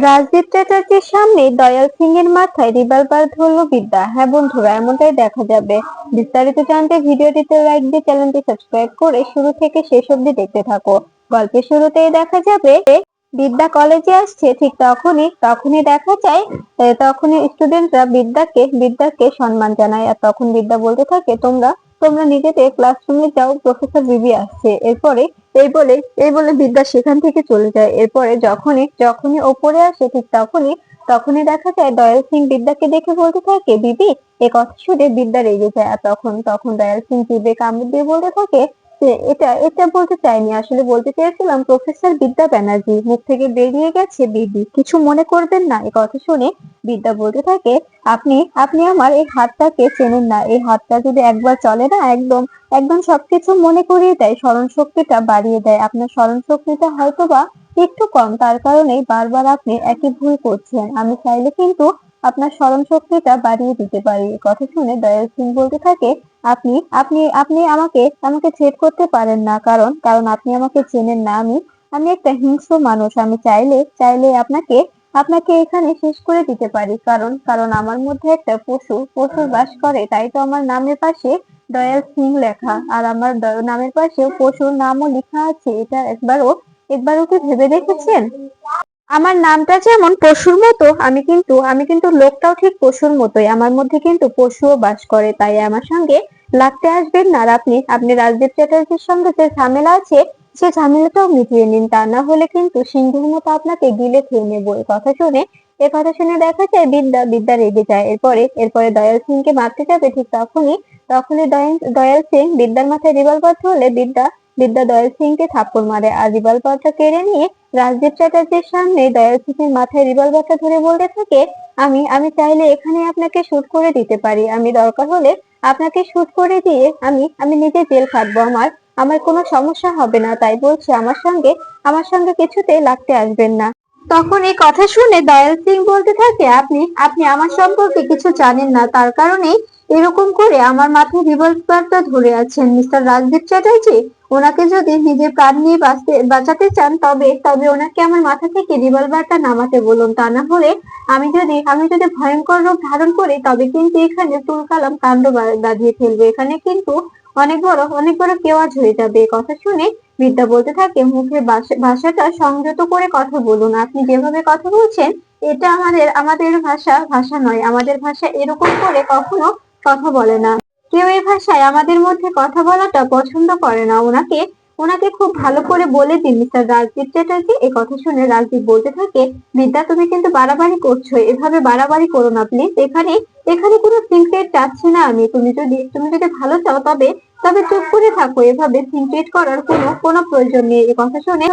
রাজদীপ চ্যাটার্জির সামনে দয়াল সিং এর মাথায় রিভলভার ধরল বিদ্যা। হ্যাঁ বন্ধুরা, এমনটাই দেখা যাবে। বিস্তারিত জানতে ভিডিওটিতে লাইক দিয়ে চ্যানেলটি সাবস্ক্রাইব করে শুরু থেকে শেষ অবধি দেখতে থাকো। গল্পের শুরুতেই দেখা যাবে বিদ্যা কলেজে আসছে, ঠিক তখনই তখনই দেখা যায় তখনই স্টুডেন্টরা বিদ্যাকে সম্মান জানায়। আর তখন বিদ্যা বলতে থাকে, তোমরা তোমরা নিজেদের ক্লাসরুমে যাও, প্রফেসর বিবি আসছে। এরপরে এই বলে এই বলে বিদ্যা সেখান থেকে চলে যায়। এরপরে যখনই যখনই ওপরে আসে, ঠিক তখনই তখনই দেখা যায় দয়াল সিং বিদ্যাকে দেখে বলতে থাকে, বিবি। এ কথা শুনে বিদ্যা রেগে যায়। আর তখন তখন দয়াল সিং জিভে কামড় দিয়ে বলতে থাকে যে এটা এটা বলতে চাইনি, আসলে বলতে চেয়েছিলাম প্রফেসর বিদ্যা ব্যানার্জি। মুখ থেকে বেরিয়ে গেছে বিবি, কিছু মনে করবেন না। এ কথা শুনে বিদ্যা বলতে থাকে, আপনি আপনি আমার এই হাতটাকে চেনেন না। এই হাতটা যদি একবার চলে না, একদম একদম সবকিছু মনে করিয়ে দেয়, স্মরণ শক্তিটা বাড়িয়ে দেয়। আপনার স্মরণ শক্তিটা হয়তোবা একটু কম, তার কারণেই বারবার আপনি একই ভুল করছেন। আমি চাইলে কিন্তু আপনার স্মরণ শক্তিটা বাড়িয়ে দিতে পারি। এ কথা শুনে দয়াল সিং বলতে থাকে, আপনি আপনি আপনি আমাকে আমাকে থ্রেট করতে পারেন না, কারণ কারণ আপনি আমাকে চেনেন না। আমি আমি একটা হিংস্র মানুষ। আমি চাইলে চাইলে আপনাকে আপনাকে এখানে শেষ করে দিতে পারি, কারণ কারণ আমার মধ্যে একটা পশু বাস করে। তাই তো আমার নামের পাশে দয়াল সিং লেখা, আর আমার নামের পাশেও পশুর নামও লেখা আছে। এটা একবারও কি ভেবে দেখেছেন? আমার নামটা যেমন পশুর মতো, আমি কিন্তু লোকটাও ঠিক পশুর মতোই। আমার মধ্যে কিন্তু পশুও বাস করে। তাই আমার সঙ্গে লাগতে আসবেন না। আর আপনি আপনি রাজদীপ চ্যাটার্জির সঙ্গে যে ঝামেলা আছে, সে ঝামেলাটাও মিটিয়ে নিন। তা না হলে কিন্তু সিংহের মতো আপনাকে গিলে খেয়ে নেবো। এ কথা শুনে দেখা যায় বিদ্যা রেগে যায়। এরপরে দয়াল সিংকে মারতে যাবে, ঠিক তখনই দয়াল সিং বিদ্যার মাথায় রিভলভার ধরলে বিদ্যা দয়াল সিংকে থাপ্পড় মারে। আর রিভলভারটা কেড়ে নিয়ে রাজদীপ চ্যাটার্জির সামনে দয়াল সিংয়ের মাথায় রিভলভারটা ধরে বলতে থাকে, আমি আমি চাইলে এখানে আপনাকে শুট করে দিতে পারি। আমি দরকার হলে আপনাকে শুট করে দিয়ে আমি আমি নিজে জেল খাটবো। আমার আমার কোনো সমস্যা হবে না। তাই বলছি, আমার সঙ্গে কিছুতেই লাগতে আসবেন না। তখন এই কথা শুনে দয়াল সিং বলতে থাকে, আপনি আপনি আমার সম্পর্কে কিছু জানেন না, তার কারণেই এরকম করে আমার মাথায় রিভলভারটা ধরে আছেন। মিস্টার রাজদীপ চ্যাটার্জি, ওনাকে যদি নিজের প্রাণ নিয়ে বাঁচাতে চান, তবে তবে ওনাকে আমার মাথা থেকে রিভলভারটা নামাতে বলুন। তা না হলে আমি যদি ভয়ঙ্কর রূপ ধারণ করি, তবে কিন্তু এখানে তুলকালাম কাণ্ড বাঁধিয়ে ফেলবে। এখানে কিন্তু অনেক বড় কেওয়াজ হয়ে যাবে। এ কথা শুনে বিদ্যা বলতে থাকে, মুখের ভাষাটা সংযত করে কথা বলুন। আপনি যেভাবে কথা বলছেন, এটা আমাদের ভাষা নয়। আমাদের ভাষা এরকম করে কখনো কথা বলে না। কেউ এই ভাষায় আমাদের মধ্যে কথা বলাটা পছন্দ করে না। ওনাকে ওনাকে খুব ভালো করে বলে দিন, মিস্টার রাজদীপ চ্যাটার্জি। এই কথা শুনে রাজদীপ বলতে থাকে, বিদ্যা তুমি কিন্তু বাড়াবাড়ি করছো। এভাবে বাড়াবাড়ি করো না প্লিজ। এখানে এখানে কোনো সিক্রেট চাচ্ছি না আমি। তুমি যদি ভালো চাও, তবে তবে চুপ করে থাকো। এভাবে সিক্রেট করার কোনো প্রয়োজন নেই। এই কথা শুনে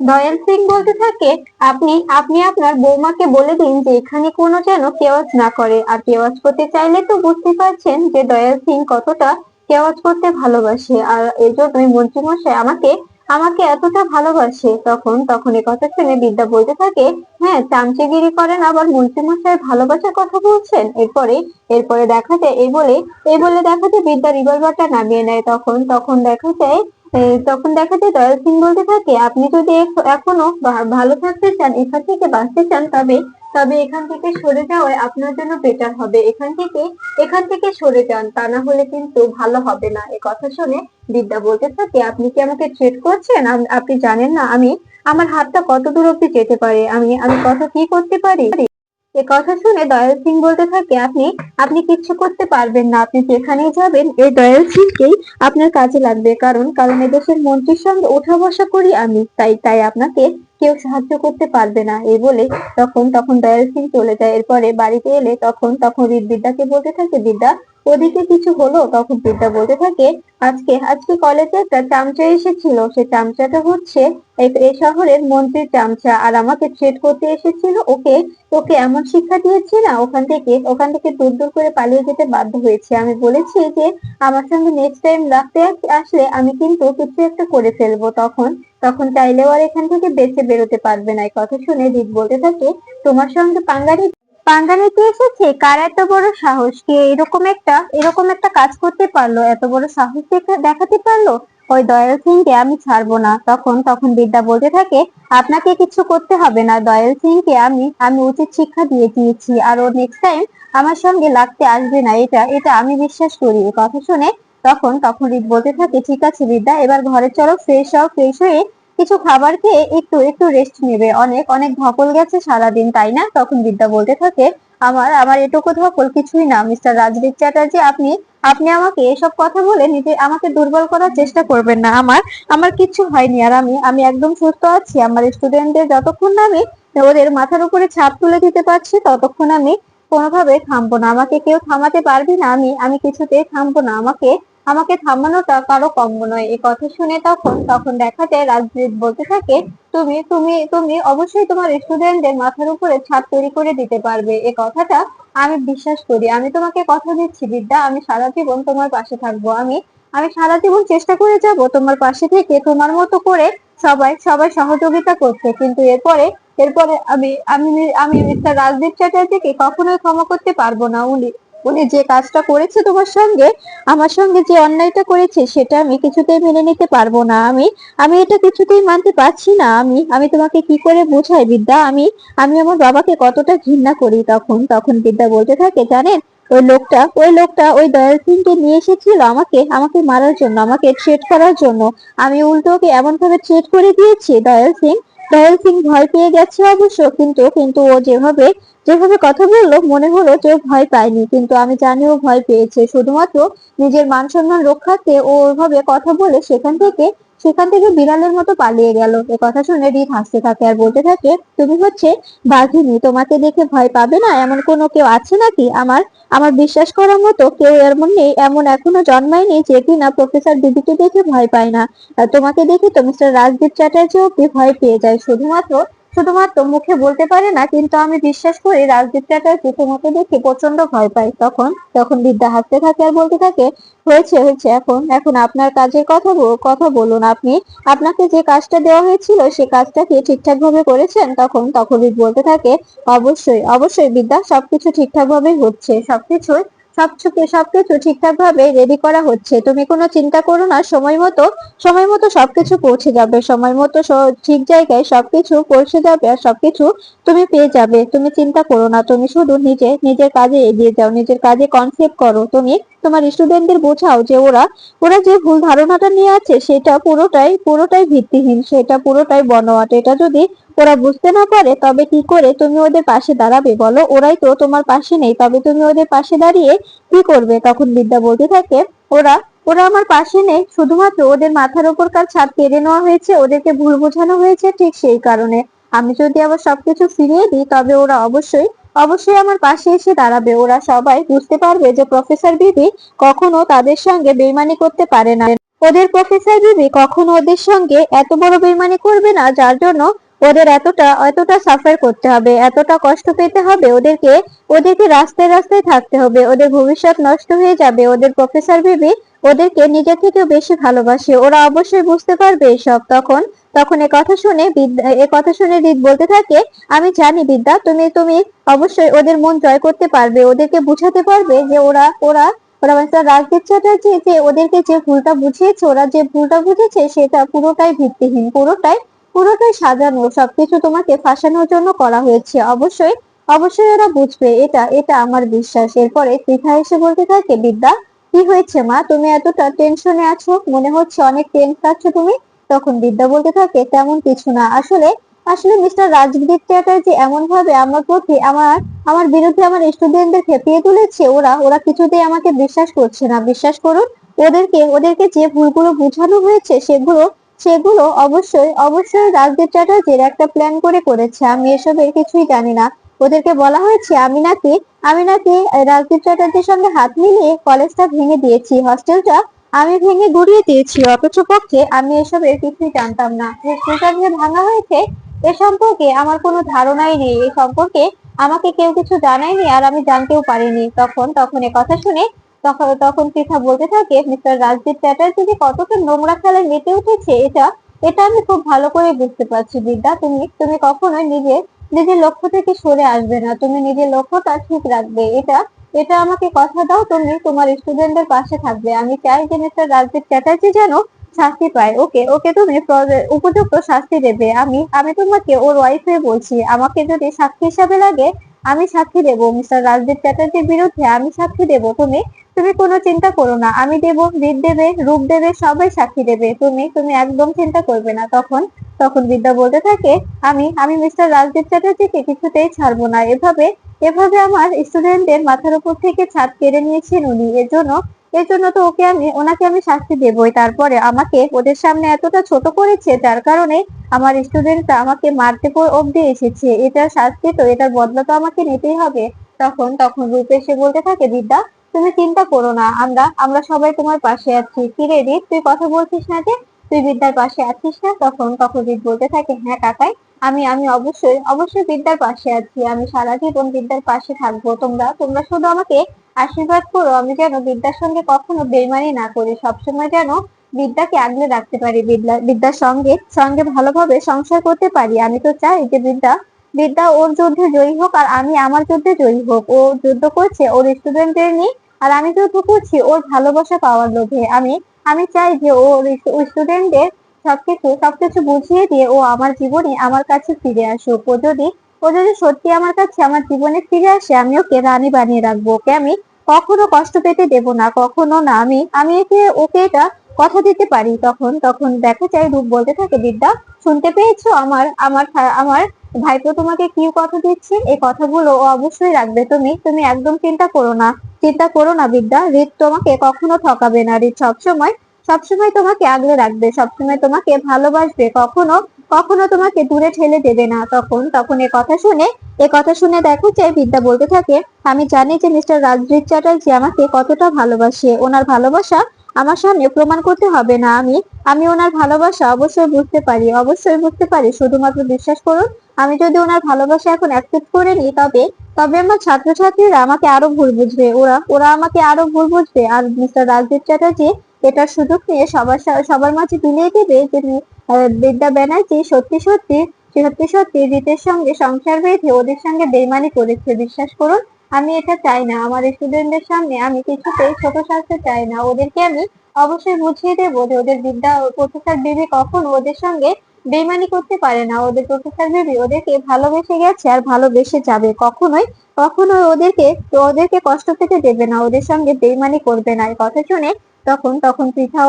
দয়াল সিং বলতে থাকে, আপনি আপনি আপনার বৌমাকে বলে দিন যে এখানে কোনো যেন কেওয়াজ না করে। আর কেওয়াজ করতে চাইলে তো বুঝতে পারছেন যে দয়াল সিং কতটা কেওয়াজ করতে ভালোবাসে। আর এই জন্যই মন্ত্রীমশাই আমাকে আমাকে এতটা ভালোবাসে। তখন এ কথা শুনে বিদ্যা বলতে থাকে, হ্যাঁ, চামচেগিরি করেন, আবার মন্ত্রীমশাই ভালোবাসার কথা বলছেন। এরপরে দেখা যায় এই বলে দেখা যায় বিদ্যা রিভলভারটা নামিয়ে নেয়। তখন দেখা যায় দয়াল সিং বলতে থাকে, আপনি যদি এখনো ভালো থাকতে চান, এখান থেকে বাঁচতে চান, তবে তবে এখান থেকে সরে যাওয়াই আপনার জন্য বেটার হবে। এখান থেকে সরে যান, তা না হলে কিন্তু ভালো হবে না। এ কথা শুনে বিদ্যা বলতে থাকে, আপনি কি আমাকে থ্রেট করছেন? আপনি জানেন না আমার হাতটা কত দূর অব্দি যেতে পারে, আমি কত কি করতে পারি। এ কথা শুনে দয়াল সিং বলতে থাকে, আপনি আপনি কিচ্ছু করতে পারবেন না। আপনি যেখানেই যাবেন, এই দয়াল সিংকেই আপনার কাজে লাগবে, কারণ এদেশের মন্ত্রীর সঙ্গে ওঠা বসা করি আমি। তাই আপনাকে কেউ সাহায্য করতে পারবে না। এই বলে তখন দয়াল সিং চলে যায়। এরপরে বাড়িতে এলে তখন বিদ্যাকে বলতে থাকে, বিদ্যা, ওদিকে কিছু হলো? তখন বিদ্যা বলতে থাকে, আজকে কলেজে একটা চামচা এসেছিল। সে চামচাটা হচ্ছে এই শহরের মন্ত্রীর চামচা, আর আমাকে থ্রেট করতে এসেছিল। ওকে ওকে এমন শিক্ষা দিয়েছি না, ওখান থেকে দূর করে পালিয়ে যেতে বাধ্য হয়েছে। আমি বলেছি যে আমার সঙ্গে নেক্সট টাইম লাগতে আসলে আমি কিন্তু কিছু একটা করে ফেলবো। তখন চাইলেও আর এখান থেকে বেঁচে বেরোতে পারবে না। এই কথা শুনে জিৎ বলতে থাকে, তোমার সঙ্গে পাঙ্গা নিতে এসেছে? কার এত বড় সাহস? কে এরকম একটা কাজ করতে পারলো? এত বড় সাহস দেখাতে পারলো? ওই দয়াল সিংকে আমি ছাড়বো না। তখন তখন বিদ্যা বলতে থাকে, আপনাকে কিছু করতে হবে না, দয়াল সিংকে আমি আমি উচিত শিক্ষা দিয়ে দিয়েছি, আর ও নেক্সট টাইম আমার সঙ্গে লাগতে আসবে না, এটা এটা আমি বিশ্বাস করি। এ কথা শুনে তখন তখন রিত বলতে থাকে, ঠিক আছে বিদ্যা, এবার ঘরে চলো, ফ্রেশ হও, ফ্রেশ হয়ে কিছু খাবার খেয়ে একটু একটু রেস্ট নেবে, অনেক অনেক ধকল গেছে সারাদিন, তাই না? তখন বিদ্যা বলতে থাকে, আমার আমার এটুকু ধকল কিছুই না মিস্টার রাজদীপ চ্যাটার্জি, আপনি আপনি আমাকে এসব কথা বলে নিজে আমাকে দুর্বল করার চেষ্টা করবেন না। আমার আমার কিচ্ছু হয়নি, আর আমি আমি একদম সুস্থ আছি। আমার স্টুডেন্টদের যতক্ষণ না আমি ওদের মাথার উপরে ছাদ তুলে দিতে পারছি, ততক্ষণ আমি কোনোভাবে থামবো না। আমাকে কেউ থামাতে পারবি না, আমি আমি কিছুতেই থামবো না। আমাকে আমাকে থামানোটা কারো কম্য নয়। এই কথা শুনে তখন তখন দেখা যায় রাজদীপ বলতে থাকে, তুমি তুমি তুমি অবশ্যই তোমার স্টুডেন্টদের মাথার উপরে ছাদ তৈরি করে দিতে পারবে, এ কথাটা আমি বিশ্বাস করি। আমি তোমাকে কথা দিচ্ছি বিদ্যা, আমি সারা জীবন তোমার পাশে থাকবো। আমি আমি সারা জীবন চেষ্টা করে যাব তোমার পাশে থেকে তোমার মতো করে সবাই সবাই সহযোগিতা করতে। কিন্তু এরপরে এরপরে আমি আমি আমি মিস্টার রাজদীপ চ্যাটার্জিকে কখনোই ক্ষমা করতে পারবো না। উনি উনি যে কাজটা করেছে তোমার সঙ্গে, আমার সঙ্গে যে অন্যায়টা করেছে, সেটা আমি কিছুতেই মেনে নিতে পারবো না। আমি আমি এটা কিছুতেই মানতে পারছি না। আমি আমি তোমাকে কি করে বোঝাই বিদ্যা, আমি আমি আমার বাবাকে কতটা ঘৃণা করি। তখন তখন বিদ্যা বলতে থাকে, জানেন, ওই লোকটা ওই দয়াল সিংকে নিয়ে এসেছিল আমাকে আমাকে মারার জন্য, আমাকে থ্রেট করার জন্য। আমি উল্টো ওকে এমন ভাবে থ্রেট করে দিয়েছি, দয়াল সিং ভয় পেয়ে গেছে অবশ্য, কিন্তু কিন্তু ও যেভাবে যেভাবে কথা বললো, মনে হলো যে ও ভয় পায়নি, কিন্তু আমি জানি ও ভয় পেয়েছে। শুধুমাত্র নিজের মান সম্মান রক্ষার্থে ও ওইভাবে কথা বলে সেখান থেকে বিড়ালের মতো পালিয়ে গেল। এ কথা শুনে রিত হাসতে থাকে আর বলতে থাকে, তুমি হচ্ছে বাঘিনী, তোমাকে দেখে ভয় পাবে না এমন কোনো কেউ আছে নাকি? আমার আমার বিশ্বাস করার মতো কেউ এমন নেই, এমন এখনো জন্মায়নি যে কিনা প্রফেসর দিদিকে দেখে ভয় পায় না। আর তোমাকে দেখে তো মিস্টার রাজদীপ চ্যাটার্জি অব্দি ভয় পেয়ে যায়, শুধুমাত্র শুধুমাত্র মুখে বলতে পারে না, কিন্তু আমি বিশ্বাস করি রাজদীপ চ্যাটার্জি তোমাকে দেখে প্রচন্ড ভয় পায়। তখন তখন বিদ্যা হাসতে থাকে আর বলতে থাকে, হয়েছে হয়েছে, এখন এখন আপনার কাজের কথা বলুন। আপনাকে যে কাজটা দেওয়া হয়েছিল সে কাজটা কি ঠিকঠাক ভাবে করেছেন? তখন তখন রিত বলতে থাকে, অবশ্যই অবশ্যই বিদ্যা, সবকিছু ঠিকঠাক ভাবেই হচ্ছে, সবকিছু ঠিকঠাক ভাবে রেডি করা হচ্ছে, তুমি কোনো চিন্তা করো না। সময় মতো সবকিছু পৌঁছে যাবে, সময় মতো ঠিক জায়গায় সবকিছু পৌঁছে যাবে, আর সবকিছু তুমি পেয়ে যাবে। তুমি চিন্তা করো না, তুমি শুধু নিজের কাজে এগিয়ে যাও, নিজের কাজে কনসেপ্ট করো। তুমি তোমার স্টুডেন্টদের বোঝাও যে ওরা ওরা যে ভুল ধারণাটা নিয়ে আছে সেটা পুরোটাই ভিত্তিহীন, সেটা পুরোটাই বনওয়াট। এটা যদি ওরা বুঝতে না পারে, তবে কি করে তুমি ওদের পাশে দাঁড়াবে বলো? ওরাই তো তোমার পাশে নেই, তবে তুমি ওদের পাশে দাঁড়িয়ে কি করবে? তখন বিদ্যা বলতে থাকে, ওরা ওরা আমার পাশে নেই শুধুমাত্র ওদের মাথার উপরকার ছাদ কেড়ে নেওয়া হয়েছে, ওদেরকে ভুল বোঝানো হয়েছে, ঠিক সেই কারণে। আমি যদি আবার সবকিছু ফিরিয়ে দিই, তবে ওরা অবশ্যই অবশ্যই আমার পাশে এসে দাঁড়াবে। ওরা সবাই বুঝতে পারবে যে প্রফেসর বিবি কখনো তাদের সঙ্গে বেইমানি করতে পারে না। প্রফেসর বিবি কখনো ওদের সঙ্গে এত বড় বেইমানি করবে না, যার জন্য ওদের এতটা এতটা সাফার করতে হবে, এতটা কষ্ট পেতে হবে, ওদেরকে ওদেরকে রাস্তায় রাস্তায় থাকতে হবে, ওদের ভবিষ্যৎ নষ্ট হয়ে যাবে। ওদের প্রফেসর বিবি ওদেরকে নিজের থেকেও বেশি ভালোবাসে, ওরা অবশ্যই বুঝতে পারবে এসব। তখন তখন এ কথা শুনে রিত বলতে থাকে, আমি জানি বিদ্যা, তুমি তুমি অবশ্যই ওদের মন জয় করতে পারবে, ওদেরকে বুঝাতে পারবে যে ওরা ওরা ওরা মিস্টার রাজদীপ চ্যাটার্জি যে ওদেরকে যে ভুলটা বুঝিয়েছে, ওরা যে ভুলটা বুঝেছে সেটা পুরোটাই ভিত্তিহীন, পুরোটাই সাজানো, সবকিছু তোমাকে ফাঁসানোর জন্য করা হয়েছে। অবশ্যই অবশ্যই ওরা বুঝবে, এটা এটা আমার বিশ্বাস। এরপরে পৃথা এসে বলতে থাকে, বিদ্যা, কি হয়েছে মা, তুমি এতটা টেনশনে আছো, মনে হচ্ছে অনেক টেন্স আছো তুমি। তখন বিদ্যা বলতে থাকে, তেমন কিছু না, আসলে আসলে মিস্টার রাজদীপ চ্যাটার্জি এমন ভাবে আমার প্রতি আমার আমার বিরুদ্ধে আমার স্টুডেন্টদের খেপিয়ে তুলেছে, ওরা ওরা কিছুতেই আমাকে বিশ্বাস করছে না। বিশ্বাস করুন, ওদেরকে যে ভুলগুলো বোঝানো হয়েছে সেগুলো সেগুলো অবশ্যই অবশ্যই রাজদীপ চ্যাটার্জির একটা প্ল্যান করে করেছে। আমি এসবের কিছুই জানি না। ওদেরকে বলা হয়েছে আমি নাকি রাজদীপ চ্যাটার্জির সঙ্গে হাত মিলিয়ে কলেজটা ভেঙে দিয়েছি, হস্টেলটা আমি ভেঙে গুড়িয়ে দিয়েছি, অথচ পক্ষে আমি এসবের কিছুই জানতাম না। যে স্কুলটা যে ভাঙা হয়েছে এ সম্পর্কে আমার কোনো ধারণাই নেই, এ সম্পর্কে আমাকে কেউ কিছু জানায়নি, আর আমি জানতেও পারিনি। তখন তখন এ কথা শুনে তখন তখন পৃথা বলতে থাকে, মিস্টার রাজদীপ চ্যাটার্জি যে কতটা নোংরা খেলায় মেতে উঠেছে, এটা এটা আমি খুব ভালো করে বুঝতে পারছি বিদ্যা। তুমি তুমি কখনোই নিজের নিজের লক্ষ্য থেকে সরে আসবে না, তুমি নিজের লক্ষ্যটা ঠিক রাখবে, এটা এটা আমাকে কথা দাও, তুমি তোমার স্টুডেন্টদের পাশে থাকবে। আমি চাই যে মিস্টার রাজদীপ চ্যাটার্জি যেন শাস্তি পায়। ওকে ওকে তুমি উপযুক্ত শাস্তি দেবে। আমি আমি তোমাকে ওর ওয়াইফ হয়ে বলছি, আমাকে যদি সাক্ষী হিসাবে লাগে আমি সাক্ষী দেব, মিস্টার রাজদীপ চ্যাটার্জির বিরুদ্ধে আমি সাক্ষী দেব। তুমি তুমি কোনো চিন্তা করো না, আমি দেব, রিত দেবে, রূপ দেবে, সবাই সাক্ষী দেবে। তুমি তুমি একদম চিন্তা করবে না। তখন তখন বিদ্যা বলতে থাকে, আমি আমি মিস্টার রাজদীপ চ্যাটার্জিকে কিছুতেই ছাড়বো না। এভাবে এভাবে আমার স্টুডেন্টদের মাথার উপর থেকে ছাদ কেড়ে নিয়েছেন উনি। এর জন্য তো ওনাকে আমি শাস্তি দেবই। তারপরে আমাকে ওদের সামনে এতটা ছোট করেছে, যার কারণে আমার স্টুডেন্টরা আমাকে মারতে অব্দি এসেছে। এটার শাস্তি তো, এটার বদলা তো আমাকে নিতেই হবে। তখন তখন রূপ এসে বলতে থাকে, বিদ্যা তুমি চিন্তা করো না, আমরা আমরা সবাই তোমার পাশে আছি। কি রে রিত, তুই কথা বলছিস না যে? তুই বিদ্যার পাশে আছিস না? তখন তখন রিত বলতে থাকে, হ্যাঁ কাকাই, আমি আমি অবশ্যই অবশ্যই বিদ্যার পাশে আছি। আমি সারা জীবন বিদ্যার পাশে থাকবো। তোমরা তোমরা শুধু আমাকে আশীর্বাদ করো, আমি যেন বিদ্যার সঙ্গে কখনো বেইমানি না করি, সবসময় যেন বিদ্যাকে আগলে রাখতে পারি, বিদ্যার সঙ্গে সঙ্গে ভালোভাবে সংসার করতে পারি। আমি তো চাই যে বিদ্যা বিদ্যা ওর যুদ্ধে জয়ী হোক, আর আমি আমার যুদ্ধে জয়ী হোক। ও যুদ্ধ করছে ওর স্টুডেন্টদের নিয়ে, আর আমি যুদ্ধ করছি ওর ভালোবাসা পাওয়ার লোভে। আমি আমি চাই যে ওর স্টুডেন্টদের সবকিছু বুঝিয়ে দিয়ে ও আমার জীবনে আমার কাছে ফিরে আসুক। ও যদি সত্যি আমার কাছে আমার জীবনে ফিরে আসে, আমি ওকে রানী বানিয়ে রাখবো। ওকে আমি কখনো কষ্ট পেতে দেব না, কখনো না। আমি আমি ওকে এটা কথা দিতে পারি। তখন তখন দেখা যায় রূপ বলতে থাকে, বিদ্যা শুনতে পেয়েছো? আমার ভাইপো তোমাকে কি কথা দিচ্ছে, এই কথাগুলো ও অবশ্যই রাখবে। তুমি তুমি একদম চিন্তা করো না বিদ্যা। রিত তোমাকে কখনো ঠকাবে না। রিত সবসময় সবসময় তোমাকে আগলে রাখবে, সবসময় তোমাকে ভালোবাসবে, কখনো কখনো তোমাকে দূরে ঠেলে দেবে না। তখন তখন এ কথা শুনে দেখা যায় বিদ্যা বলতে থাকে, আমি জানি যে মিস্টার রাজদীপ চ্যাটার্জি আমাকে কতটা ভালোবাসে। ওনার ভালোবাসা আমার সামনে প্রমাণ করতে হবে না। আমি আমি ওনার ভালোবাসা অবশ্যই বুঝতে পারি। শুধুমাত্র বিশ্বাস করুন, আমি যদি ওনার ভালোবাসা এখন অ্যাকসেপ্ট করে নিই, তবে তবে আমার ছাত্রছাত্রীরা আমাকে আরো ভুল বুঝবে। ওরা ওরা আমাকে আরো ভুল বুঝবে, আর মিস্টার রাজদীপ চ্যাটার্জি এটার সুযোগ নিয়ে সবার মাঝে বিলিয়ে দেবে যে বিদ্যা ব্যানার্জি সত্যি সত্যি রীতের সঙ্গে সংসার বেঁধে ওদের সঙ্গে বেইমানি করেছে। বিশ্বাস করুন, আমি এটা চাই না। আমার স্টুডেন্টদের সামনে আমি কিছুতেই ছোট সাজতে চাই না। ওদেরকে আমি অবশ্যই বুঝিয়ে দেবো যে প্রফেসর বিবি কখনো ওদের সঙ্গে বেইমানি করতে পারে না। প্রফেসর বিবি ওদেরকে ভালোবেসে গেছে আর ভালোবেসে যাবে। কখনোই ওদেরকে কষ্ট পেতে দেবে না, ওদের সঙ্গে বেইমানি করবে না। এই কথা শুনে তখন তখন পৃথা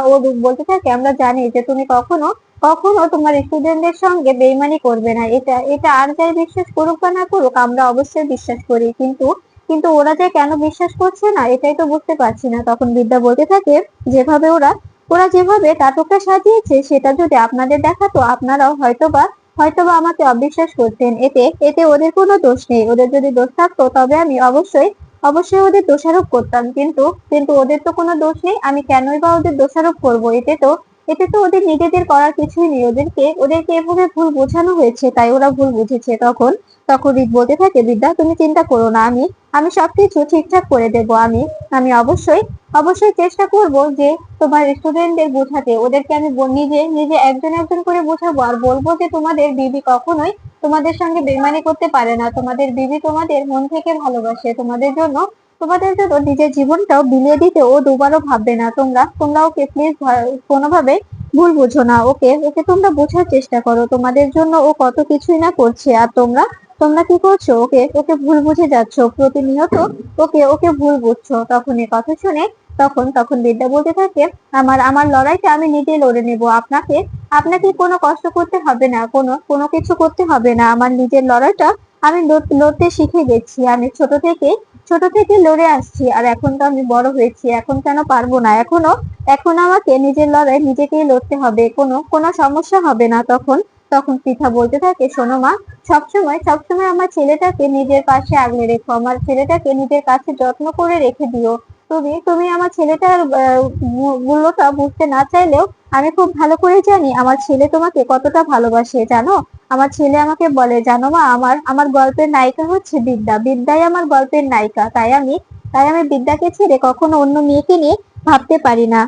ও রূপ বলতে থাকে, আমরা জানি যে তুমি কখনো কখনো তোমার স্টুডেন্টদের সঙ্গে বেইমানি করবে না। এটা আর যাই বিশ্বাস করুক বা না করুক, আমরা অবশ্যই বিশ্বাস করি। কিন্তু কিন্তু ওরা যে কেন বিশ্বাস করছে না, এটাই তো বুঝতে পারছি না। তখন বিদ্যা বলতে থাকে, যেভাবে ওরা ওরা যেভাবে নাটকটা সাজিয়েছে, সেটা যদি আপনাদের দেখাতো, আপনারাও হয়তোবা আমাকে অবিশ্বাস করতেন। এতে এতে ওদের কোনো দোষ নেই। ওদের যদি দোষ থাকতো, তবে আমি অবশ্যই ওদের দোষারোপ করতাম। কিন্তু কিন্তু ওদের তো কোনো দোষ নেই, আমি কেনই বা ওদের দোষারোপ করব? এতে তো ওদের নিজেদের করার কিছুই নেই। ওদেরকে এভাবে ভুল বোঝানো হয়েছে, তাই ওরা ভুল বুঝেছে। তখন তখন রিক বলতে থাকে, বিদ্যা তুমি চিন্তা করো না, আমি সবকিছু ঠিকঠাক করে দেব। আমি অবশ্যই চেষ্টা করব যে তোমার স্টুডেন্টদের বোঝাতে। ওদেরকে আমি নিজে নিজে একজন একজন করে বোঝাবো, আর বলবো যে তোমাদের বিবি কখনোই তোমাদের সঙ্গে বেইমানি করতে পারে না। তোমাদের বিবি তোমাদের মন থেকে ভালোবাসে। তোমাদের জন্য নিজের জীবনটাও বিলিয়ে দিতে ও দুবারও ভাববে না। তোমরা ওকে প্লিজ কোনোভাবে ভুল বুঝো না। ওকে ওকে তোমরা বোঝার চেষ্টা করো। তোমাদের জন্য ও কত কিছুই না করছে, আর তোমরা তোমরা কি করছো? ওকে ওকে ভুল বুঝে যাচ্ছ প্রতিনিয়ত। ওকে ভুল বুঝছো। তখন এ কথা শুনে তখন তখন বিদ্যা বলতে থাকে, আমার আমার লড়াইটা আমি নিজে লড়ে নেব। আপনাকে আপনাকে কোনো কষ্ট করতে হবে না, কোনো কিছু করতে হবে না। আমার নিজের লড়াইটা আমি লড়তে শিখে গেছি। আমি ছোট থেকে লড়ে আসছি, আর এখন তো আমি বড় হয়েছি, এখন কেন পারবো না? এখন আমাকে নিজের লড়াই নিজেকেই লড়তে হবে। কোনো সমস্যা হবে না। তখন তখন পৃথা বলতে থাকে, শোনো মা, সবসময় আমার ছেলেটাকে নিজের পাশে আগলে রেখো। আমার ছেলেটাকে নিজের কাছে যত্ন করে রেখে দিও। তুমি আমার ছেলেটার মূল্যটা বুঝতে না চাইলেও আমি খুব ভালো করে জানি আমার ছেলে তোমাকে কতটা ভালোবাসে। জানো, আমার ছেলে আমাকে বলে, জানো মা, আমার গল্পের নায়িকা হচ্ছে বিদ্যাই আমার গল্পের নায়িকা। তাই আমি বিদ্যাকে ছেড়ে কখনো অন্য মেয়েকে নিয়ে ভাবতে পারি না।